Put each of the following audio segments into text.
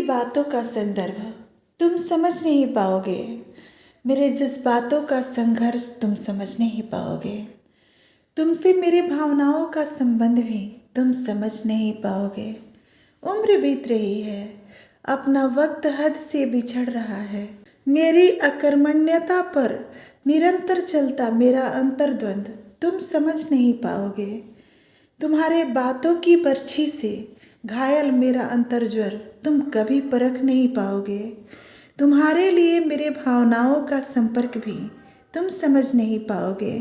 बातों का संदर्भ तुम समझ नहीं पाओगे। मेरे जज्बातों का संघर्ष तुम समझ नहीं पाओगे। तुमसे मेरी भावनाओं का संबंध भी तुम समझ नहीं पाओगे। उम्र बीत रही है, अपना वक्त हद से बिछड़ रहा है। मेरी अकर्मण्यता पर निरंतर चलता मेरा अंतर्द्वंद तुम समझ नहीं पाओगे। तुम्हारे बातों की बर्छी से घायल मेरा अंतर्ज्वर तुम कभी परख नहीं पाओगे। तुम्हारे लिए मेरे भावनाओं का संपर्क भी तुम समझ नहीं पाओगे।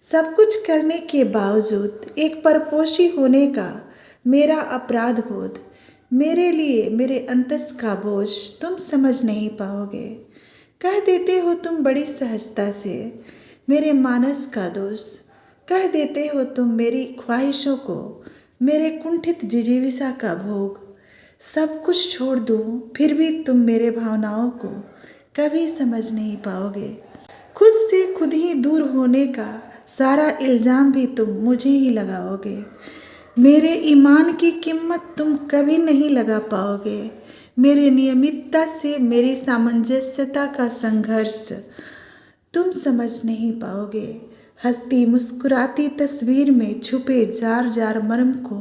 सब कुछ करने के बावजूद एक परपोषी होने का मेरा अपराध बोध, मेरे लिए मेरे अंतस का बोझ तुम समझ नहीं पाओगे। कह देते हो तुम बड़ी सहजता से मेरे मानस का दोष, कह देते हो तुम मेरी ख्वाहिशों को, मेरे कुंठित जिजीविषा का भोग। सब कुछ छोड़ दूं फिर भी तुम मेरे भावनाओं को कभी समझ नहीं पाओगे। खुद से खुद ही दूर होने का सारा इल्ज़ाम भी तुम मुझे ही लगाओगे। मेरे ईमान की कीमत तुम कभी नहीं लगा पाओगे। मेरे नियमितता से मेरी सामंजस्यता का संघर्ष तुम समझ नहीं पाओगे। हंसती मुस्कुराती तस्वीर में छुपे जार जार मर्म को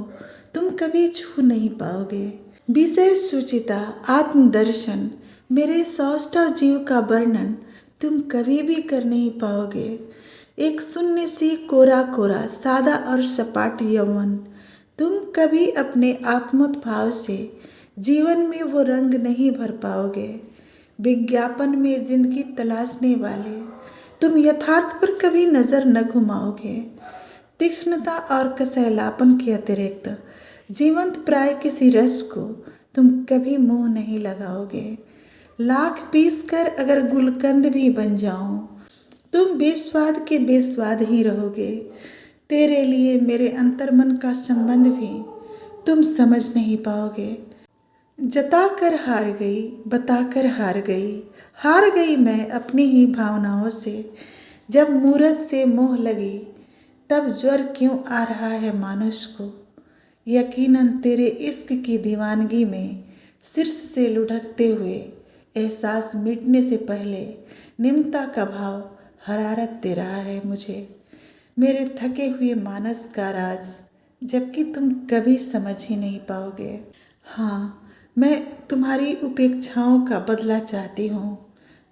तुम कभी छू नहीं पाओगे। विषय सूचिता आत्मदर्शन मेरे सौष्ठव जीव का वर्णन तुम कभी भी कर नहीं पाओगे। एक शून्य सी कोरा कोरा सादा और सपाट यौवन तुम कभी अपने आत्मोत भाव से जीवन में वो रंग नहीं भर पाओगे। विज्ञापन में जिंदगी तलाशने वाले तुम यथार्थ पर कभी नज़र न घुमाओगे। तीक्ष्णता और कसैलापन के अतिरिक्त जीवंत प्राय किसी रस को तुम कभी मुंह नहीं लगाओगे। लाख पीस कर अगर गुलकंद भी बन जाऊं, तुम बेस्वाद के बेस्वाद ही रहोगे। तेरे लिए मेरे अंतर्मन का संबंध भी तुम समझ नहीं पाओगे। जता कर हार गई, बता कर हार गई मैं अपनी ही भावनाओं से। जब मूरत से मोह लगी तब ज्वर क्यों आ रहा है मानुष को। यकीनन तेरे इश्क की दीवानगी में शीर्ष से लुढ़कते हुए एहसास मिटने से पहले निम्नता का भाव हरारत दे रहा है मुझे। मेरे थके हुए मानस का राज जबकि तुम कभी समझ ही नहीं पाओगे। हाँ, मैं तुम्हारी उपेक्षाओं का बदला चाहती हूँ।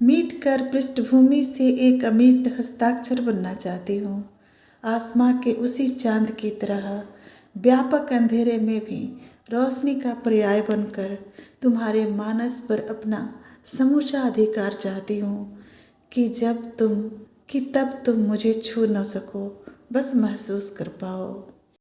मीट कर पृष्ठभूमि से एक अमीट हस्ताक्षर बनना चाहती हूँ। आसमां के उसी चांद की तरह व्यापक अंधेरे में भी रोशनी का पर्याय बनकर तुम्हारे मानस पर अपना समूचा अधिकार चाहती हूँ कि तब तुम मुझे छू न सको, बस महसूस कर पाओ।